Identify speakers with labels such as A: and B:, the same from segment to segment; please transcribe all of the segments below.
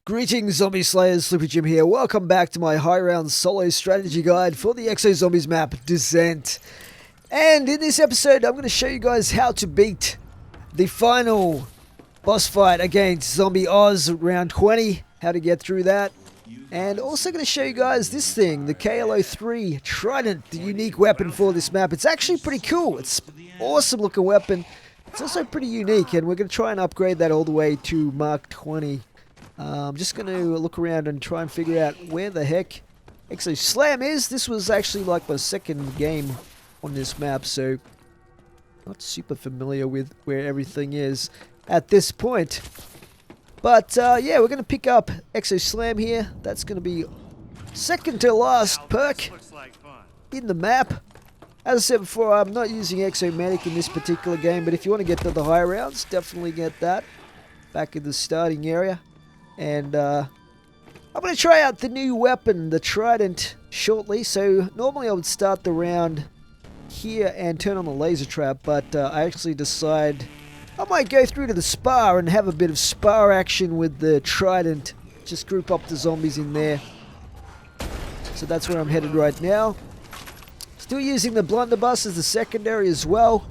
A: Greetings, Zombie Slayers, Sleepy Jim here. Welcome back to my high round solo strategy guide for the Exo Zombies map, Descent. And in this episode, I'm going to show you guys how to beat the final boss fight against Zombie Oz round 20, how to get through that. And also going to show you guys this thing, the KLO3 Trident, the unique weapon for this map. It's actually pretty cool. It's an awesome looking weapon. It's also pretty unique, and we're going to try and upgrade that all the way to Mark 20. I'm just going to look around and try and figure out where the heck Exo Slam is. This was actually like my second game on this map, so not super familiar with where everything is at this point. But yeah, we're going to pick up Exo Slam here. That's going to be second to last perk in the map. As I said before, I'm not using Exo Medic in this particular game, but if you want to get to the higher rounds, definitely get that back in the starting area. And I'm going to try out the new weapon, the Trident, shortly. So normally I would start the round here and turn on the laser trap, but I actually decide I might go through to the spa and have a bit of spa action with the Trident. Just group up the zombies in there. So that's where I'm headed right now. Still using the blunderbuss as the secondary as well.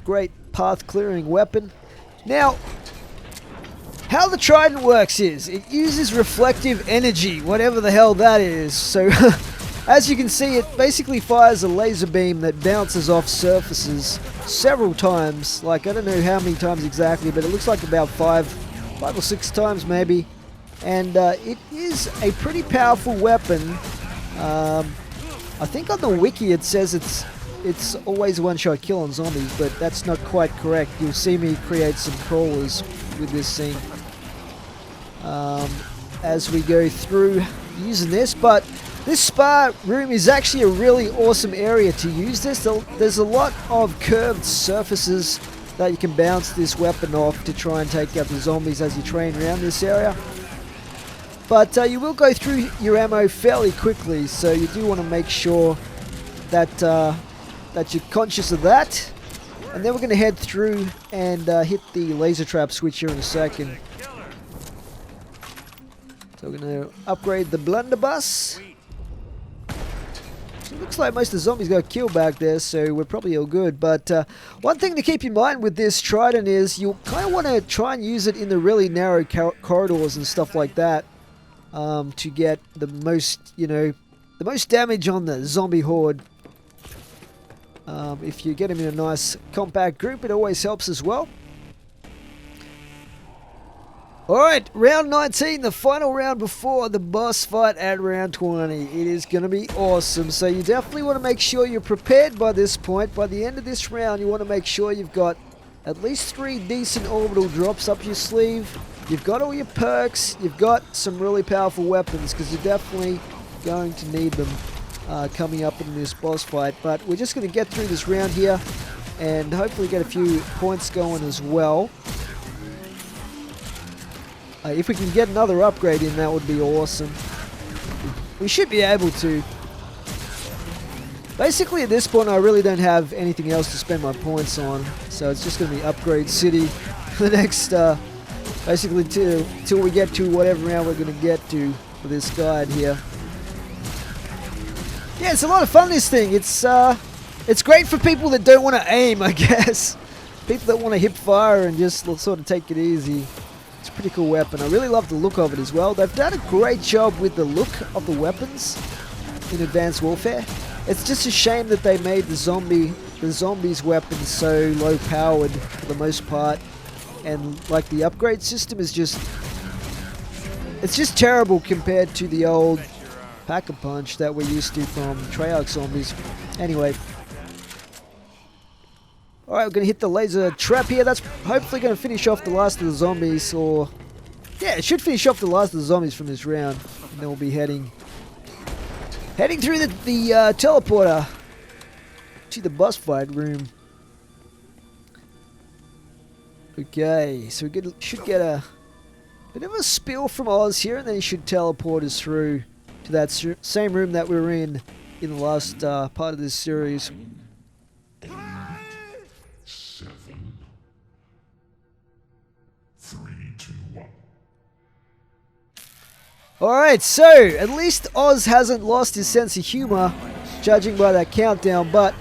A: Great path clearing weapon. Now, how the Trident works is, it uses reflective energy, whatever the hell that is. So, as you can see, it basically fires a laser beam that bounces off surfaces several times. Like, I don't know how many times exactly, but it looks like about five or six times maybe. And it is a pretty powerful weapon. I think on the wiki it says it's always one-shot kill on zombies, but that's not quite correct. You'll see me create some crawlers with this thing as we go through using this. But this spa room is actually a really awesome area to use this. There's a lot of curved surfaces that you can bounce this weapon off to try and take out the zombies as you train around this area. But you will go through your ammo fairly quickly, so you do want to make sure that that you're conscious of that. And then we're going to head through and hit the laser trap switch here in a second. So we're going to upgrade the blunderbuss. So it looks like most of the zombies got killed back there, so we're probably all good. But one thing to keep in mind with this Trident is you'll kind of want to try and use it in the really narrow corridors and stuff like that. To get the most, the most damage on the zombie horde. If you get them in a nice compact group, it always helps as well. Alright, round 19, the final round before the boss fight at round 20. It is going to be awesome, so you definitely want to make sure you're prepared by this point. By the end of this round, you want to make sure you've got at least 3 decent orbital drops up your sleeve. You've got all your perks, you've got some really powerful weapons, because you're definitely going to need them coming up in this boss fight. But we're just going to get through this round here and hopefully get a few points going as well. If we can get another upgrade in, that would be awesome. We should be able to. Basically at this point I really don't have anything else to spend my points on, so it's just going to be upgrade city for the next basically till we get to whatever round we're going to get to for this guide here. Yeah, it's a lot of fun, this thing. It's great for people that don't want to aim, I guess. People that want to hip fire and just sort of take it easy. It's a pretty cool weapon. I really love the look of it as well. They've done a great job with the look of the weapons in Advanced Warfare. It's just a shame that they made the zombies weapons so low powered for the most part. And like the upgrade system is it's just terrible compared to the old Pack-a-Punch that we're used to from Treyarch Zombies. Anyway. Alright, we're going to hit the laser trap here. That's hopefully going to finish off the last of the zombies, or yeah, it should finish off the last of the zombies from this round. And then we'll be heading through the teleporter to the boss fight room. Okay, so we should get a bit of a spill from Oz here, and then he should teleport us through to that same room that we were in the last part of this series.
B: 7, 3, 2, 1.
A: Alright, so at least Oz hasn't lost his sense of humor, judging by that countdown, but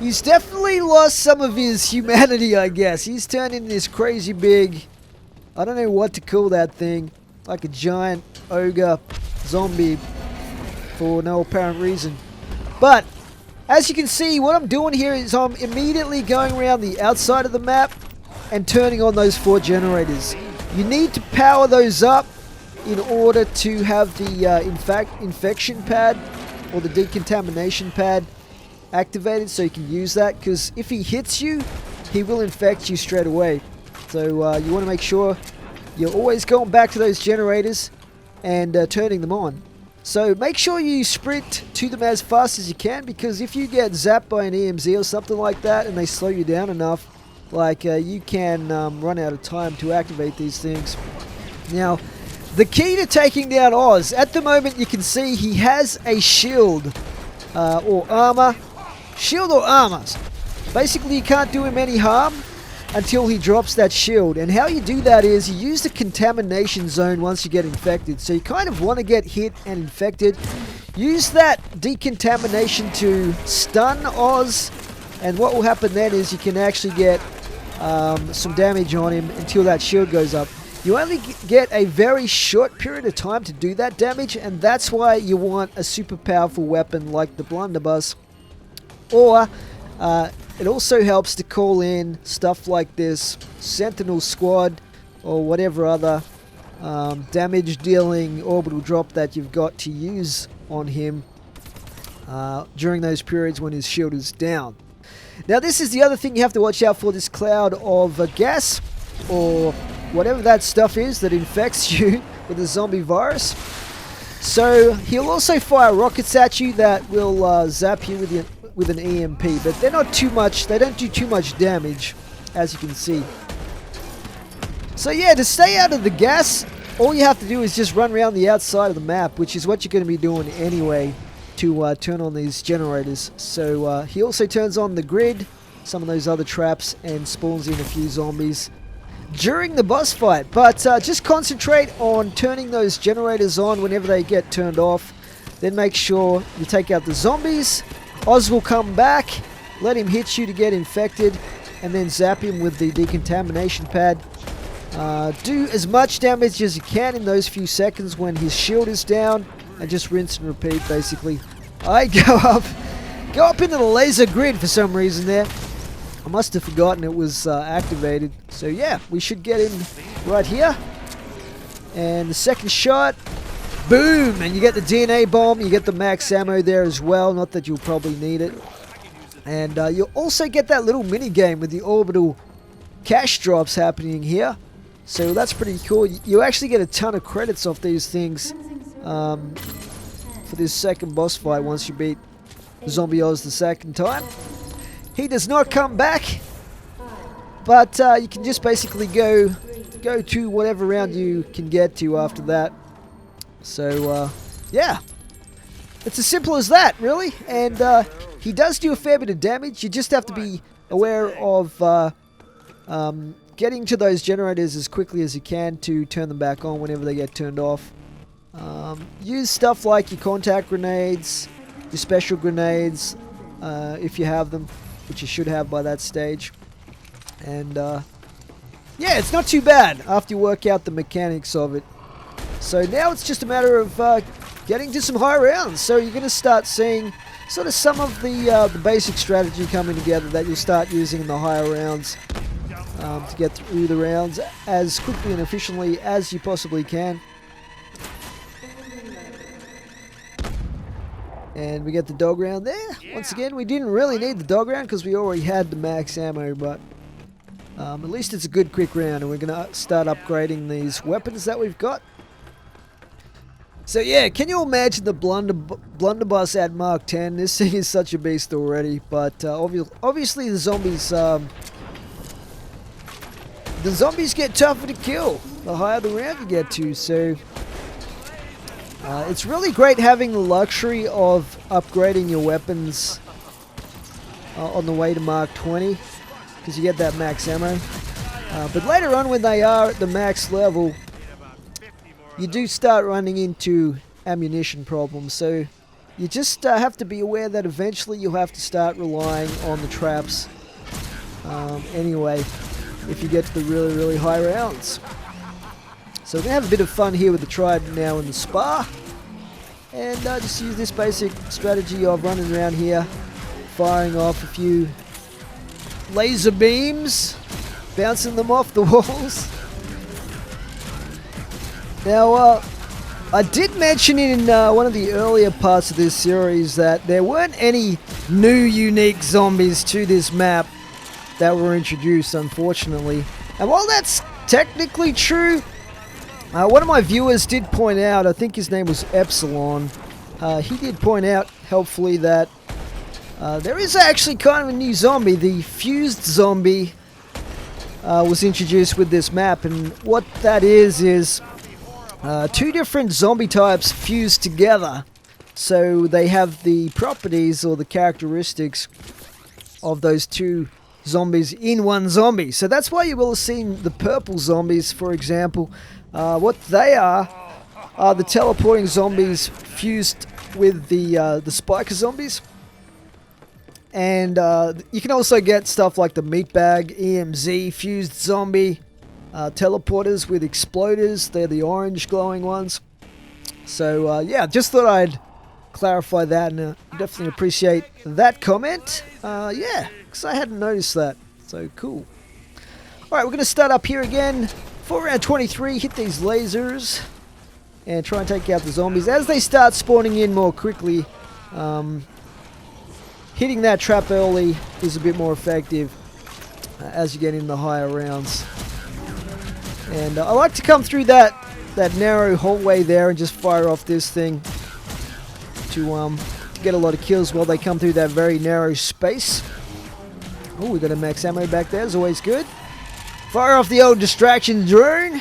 A: he's definitely lost some of his humanity, I guess. He's turned into this crazy big, I don't know what to call that thing, like a giant ogre zombie for no apparent reason. But as you can see, what I'm doing here is I'm immediately going around the outside of the map and turning on those 4 generators. You need to power those up in order to have the infection pad or the decontamination pad activated, so you can use that, because if he hits you, he will infect you straight away. So you want to make sure you're always going back to those generators and turning them on. So make sure you sprint to them as fast as you can, because if you get zapped by an EMZ or something like that and they slow you down enough, like you can run out of time to activate these things. Now, the key to taking down Oz, at the moment you can see he has a shield or armor. Shield or armor. Basically you can't do him any harm until he drops that shield. And how you do that is you use the contamination zone once you get infected. So you kind of want to get hit and infected. Use that decontamination to stun Oz. And what will happen then is you can actually get some damage on him until that shield goes up. You only get a very short period of time to do that damage, and that's why you want a super powerful weapon like the blunderbuss. Or it also helps to call in stuff like this Sentinel Squad or whatever other damage dealing orbital drop that you've got to use on him during those periods when his shield is down. Now this is the other thing you have to watch out for, this cloud of gas or whatever that stuff is that infects you with the zombie virus. So he'll also fire rockets at you that will zap you with an EMP, but they're not too much, they don't do too much damage, as you can see. So yeah, to stay out of the gas, all you have to do is just run around the outside of the map, which is what you're going to be doing anyway to turn on these generators. So he also turns on the grid, some of those other traps, and spawns in a few zombies during the boss fight. But just concentrate on turning those generators on whenever they get turned off. Then make sure you take out the zombies. Oz will come back, let him hit you to get infected, and then zap him with the decontamination pad. Do as much damage as you can in those few seconds when his shield is down, and just rinse and repeat basically. I go up into the laser grid for some reason there. I must have forgotten it was activated. So yeah, we should get in right here. And the second shot, boom! And you get the DNA bomb, you get the max ammo there as well, not that you'll probably need it. And you'll also get that little mini game with the orbital cash drops happening here. So that's pretty cool. You actually get a ton of credits off these things for this second boss fight once you beat Zombie Oz the second time. He does not come back, but you can just basically go to whatever round you can get to after that. So yeah, it's as simple as that, really. And he does do a fair bit of damage. You just have to be aware of getting to those generators as quickly as you can to turn them back on whenever they get turned off. Use stuff like your contact grenades, your special grenades, if you have them, which you should have by that stage. And yeah, it's not too bad after you work out the mechanics of it. So now it's just a matter of getting to some high rounds. So you're going to start seeing sort of some of the basic strategy coming together that you'll start using in the higher rounds to get through the rounds as quickly and efficiently as you possibly can. And we get the dog round there. Once again, we didn't really need the dog round because we already had the max ammo, but at least it's a good quick round, and we're going to start upgrading these weapons that we've got. So yeah, can you imagine the blunderbuss at Mark 10? This thing is such a beast already, but obviously the zombies get tougher to kill the higher the round you get to, so it's really great having the luxury of upgrading your weapons on the way to Mark 20, because you get that max ammo. But later on when they are at the max level, you do start running into ammunition problems. So you just have to be aware that eventually you'll have to start relying on the traps anyway, if you get to the really, really high rounds. So we're going to have a bit of fun here with the Trident now in the spa. And just use this basic strategy of running around here, firing off a few laser beams, bouncing them off the walls. Now, I did mention in one of the earlier parts of this series that there weren't any new unique zombies to this map that were introduced, unfortunately. And while that's technically true, one of my viewers did point out, I think his name was Epsilon, he did point out helpfully that there is actually kind of a new zombie. The fused zombie was introduced with this map, and what that is two different zombie types fused together. So they have the properties or the characteristics of those two zombies in one zombie. So that's why you will have seen the purple zombies, for example. What they are the teleporting zombies fused with the spiker zombies. And you can also get stuff like the meatbag, EMZ, fused zombie, teleporters with exploders. They're the orange glowing ones. So yeah, just thought I'd clarify that, and definitely appreciate that comment. Yeah, because I hadn't noticed that. So cool. Alright, we're going to start up here again. For round 23, hit these lasers and try and take out the zombies. As they start spawning in more quickly, hitting that trap early is a bit more effective as you get in the higher rounds. And I like to come through that narrow hallway there and just fire off this thing to get a lot of kills while they come through that very narrow space. Oh, we got a max ammo back there, is always good. Fire off the old distraction drone,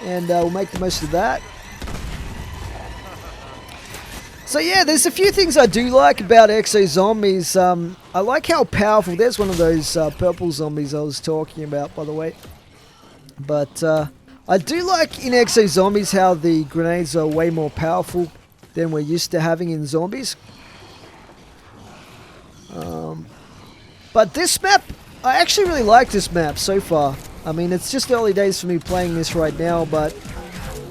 A: and we'll make the most of that. So yeah, there's a few things I do like about Exo Zombies. I like how powerful. There's one of those purple zombies I was talking about, by the way. But I do like in Exo Zombies how the grenades are way more powerful than we're used to having in zombies. But this map, I actually really like this map so far. I mean, it's just early days for me playing this right now, but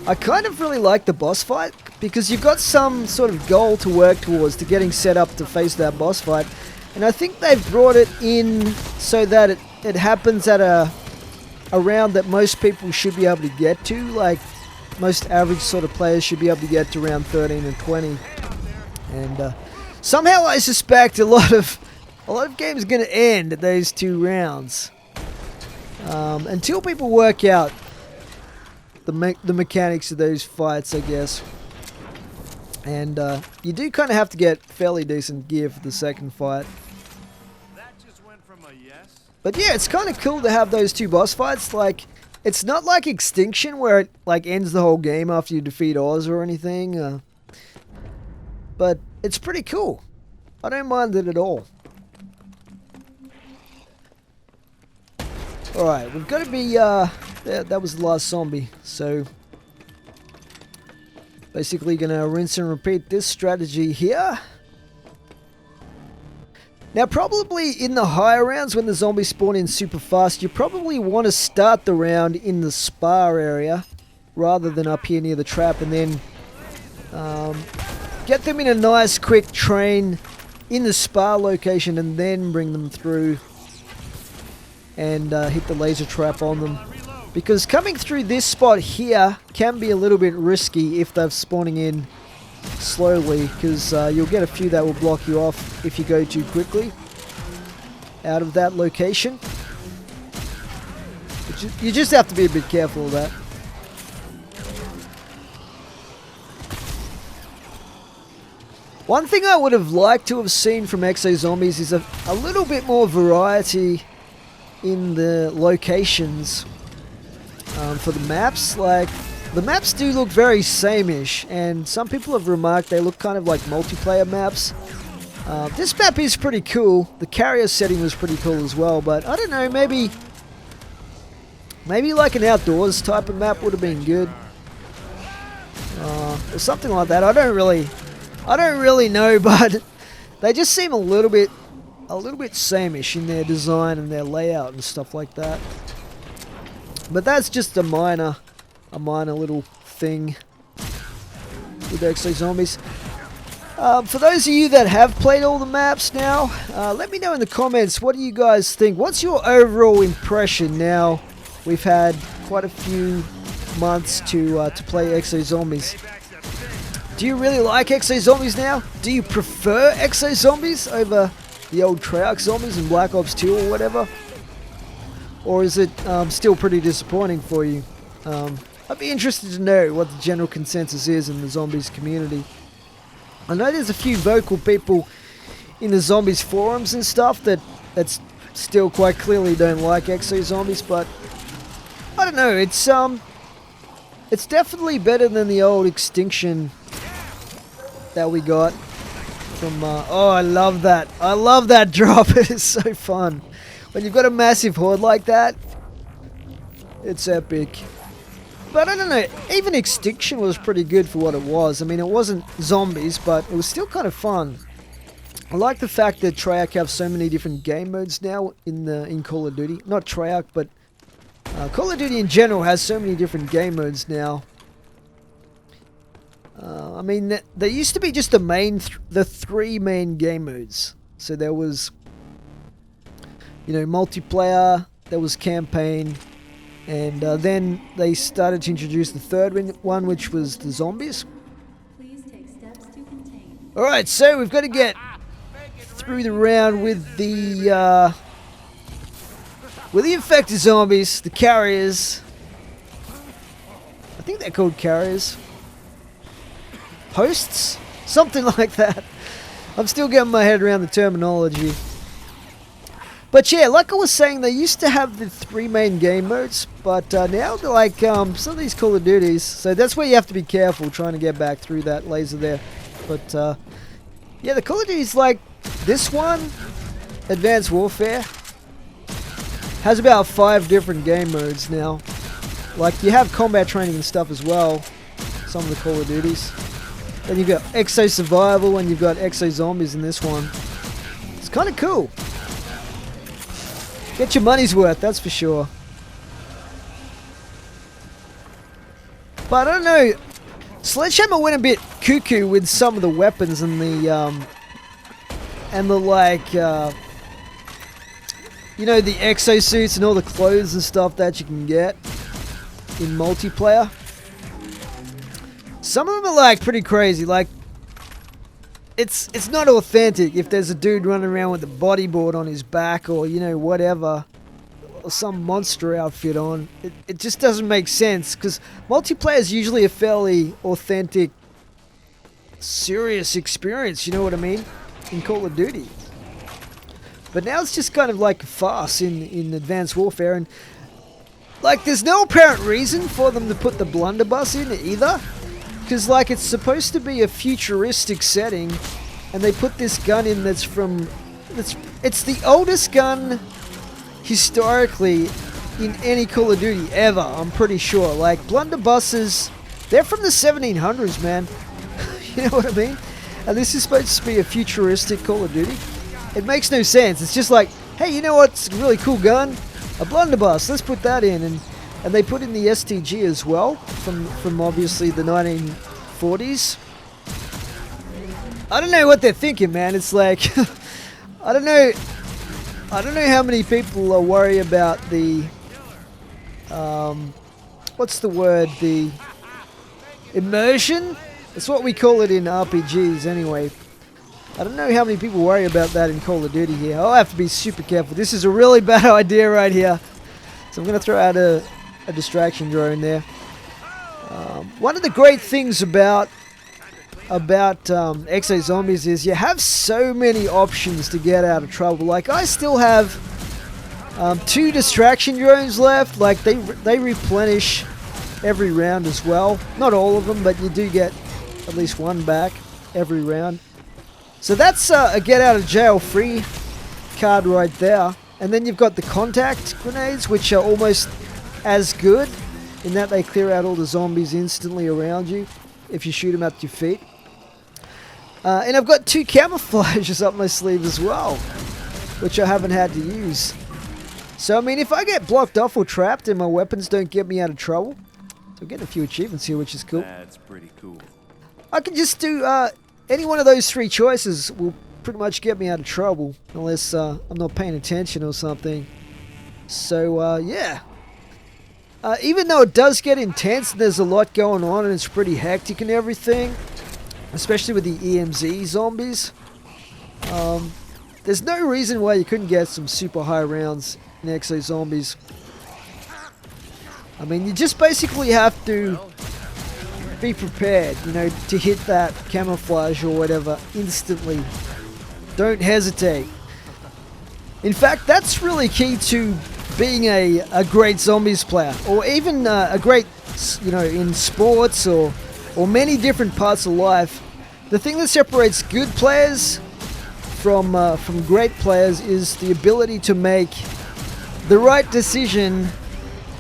A: I kind of really like the boss fight because you've got some sort of goal to work towards to getting set up to face that boss fight. And I think they've brought it in so that it happens at a round that most people should be able to get to. Like, most average sort of players should be able to get to round 13 and 20. And somehow I suspect a lot of games are going to end at those two rounds. Until people work out the mechanics of those fights, I guess. And you do kind of have to get fairly decent gear for the second fight. But yeah, it's kind of cool to have those two boss fights. Like, it's not like Extinction where it like ends the whole game after you defeat Oz or anything. But it's pretty cool. I don't mind it at all. Alright, we've got to be, that was the last zombie, so basically gonna rinse and repeat this strategy here. Now probably in the higher rounds when the zombies spawn in super fast, you probably want to start the round in the spa area rather than up here near the trap, and then get them in a nice quick train in the spa location and then bring them through and hit the laser trap on them. Because coming through this spot here can be a little bit risky if they're spawning in slowly, because you'll get a few that will block you off if you go too quickly out of that location. You just have to be a bit careful of that. One thing I would have liked to have seen from Exo Zombies is a little bit more variety in the locations for the maps. Like, the maps do look very same-ish, and some people have remarked they look kind of like multiplayer maps. This map is pretty cool. The carrier setting was pretty cool as well, but I don't know, maybe like an outdoors type of map would have been good. or something like that. I don't really know, but they just seem a little bit sameish in their design and their layout and stuff like that. But that's just a minor little thing with Exo Zombies. For those of you that have played all the maps now, let me know in the comments, what do you guys think? What's your overall impression now? We've had quite a few months to play Exo Zombies. Do you really like Exo Zombies now? Do you prefer Exo Zombies over the old Treyarch Zombies and Black Ops 2 or whatever? Or is it still pretty disappointing for you? I'd be interested to know what the general consensus is in the Zombies community. I know there's a few vocal people in the Zombies forums and stuff that's still quite clearly don't like Exo Zombies, but I don't know, it's definitely better than the old Extinction that we got from, oh, I love that drop. It is so fun. When you've got a massive horde like that, it's epic. But I don't know, even Extinction was pretty good for what it was. I mean, it wasn't zombies, but it was still kind of fun. I like the fact that Treyarch have so many different game modes now in Call of Duty. Not Treyarch, but Call of Duty in general has so many different game modes now. I mean, there used to be just the three main game modes. So there was, you know, multiplayer, there was campaign, and then they started to introduce the third one, which was the zombies. Alright, so we've got to get through the round with the infected zombies, the carriers. I think they're called carriers. Hosts? Something like that. I'm still getting my head around the terminology. But yeah, like I was saying, they used to have the three main game modes, but now they're like some of these Call of Duties, so that's where you have to be careful trying to get back through that laser there. But yeah, the Call of Duties like this one, Advanced Warfare, has about 5 different game modes now. Like, you have combat training and stuff as well, some of the Call of Duties. Then you've got Exo Survival and you've got Exo Zombies in this one. It's kind of cool. Get your money's worth, that's for sure. But I don't know, Sledgehammer went a bit cuckoo with some of the weapons and the like, you know, the exosuits and all the clothes and stuff that you can get in multiplayer. Some of them are like pretty crazy, like it's not authentic if there's a dude running around with a bodyboard on his back or, you know, whatever, or some monster outfit on. It just doesn't make sense, because multiplayer is usually a fairly authentic, serious experience, you know what I mean, in Call of Duty. But now it's just kind of like a farce in Advanced Warfare, and like there's no apparent reason for them to put the blunderbuss in either. Because, like, it's supposed to be a futuristic setting, and they put this gun in that's from... It's the oldest gun, historically, in any Call of Duty ever, I'm pretty sure. Like, blunderbusses, they're from the 1700s, man. You know what I mean? And this is supposed to be a futuristic Call of Duty. It makes no sense. It's just like, hey, you know what's a really cool gun? A blunderbuss, let's put that in. And they put in the STG as well, from obviously the 1940s. I don't know what they're thinking, man. It's like, I don't know how many people are worried about the, what's the word, the immersion? That's what we call it in RPGs anyway. I don't know how many people worry about that in Call of Duty here. I'll have to be super careful. This is a really bad idea right here. So I'm going to throw out a distraction drone there. One of the great things about Exo Zombies is you have so many options to get out of trouble. Like, I still have 2 distraction drones left. Like, they replenish every round as well. Not all of them, but you do get at least one back every round. So that's a get out of jail free card right there. And then you've got the contact grenades, which are almost as good in that they clear out all the zombies instantly around you. if you shoot them at your feet. And I've got 2 camouflages up my sleeve as well, which I haven't had to use. So, I mean, if I get blocked off or trapped and my weapons don't get me out of trouble, I'm getting a few achievements here, which is cool.
B: That's pretty cool.
A: I can just do any one of those 3 choices will pretty much get me out of trouble, unless I'm not paying attention or something. So, yeah. Even though it does get intense, there's a lot going on and it's pretty hectic and everything, especially with the EMZ zombies. There's no reason why you couldn't get some super high rounds in Exo Zombies. I mean, you just basically have to be prepared, you know, to hit that camouflage or whatever instantly. Don't hesitate. In fact, that's really key to being a great zombies player, or even a great, you know, in sports or many different parts of life. The thing that separates good players from great players is the ability to make the right decision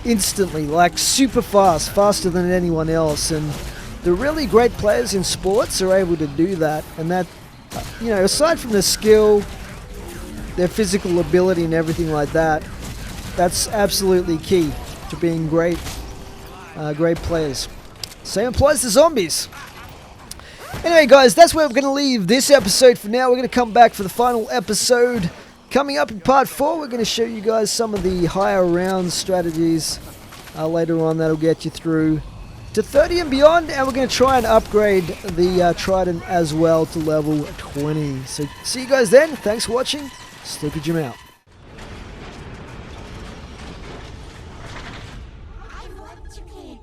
A: instantly, like super fast, faster than anyone else. And the really great players in sports are able to do that. And that, you know, aside from the skill, their physical ability and everything like that, that's absolutely key to being great players. Same applies to zombies. Anyway, guys, that's where we're going to leave this episode for now. We're going to come back for the final episode. Coming up in part 4, we're going to show you guys some of the higher round strategies later on that'll get you through to 30 and beyond. And we're going to try and upgrade the Trident as well to level 20. So see you guys then. Thanks for watching. Sleepy Jim out.
C: I want to play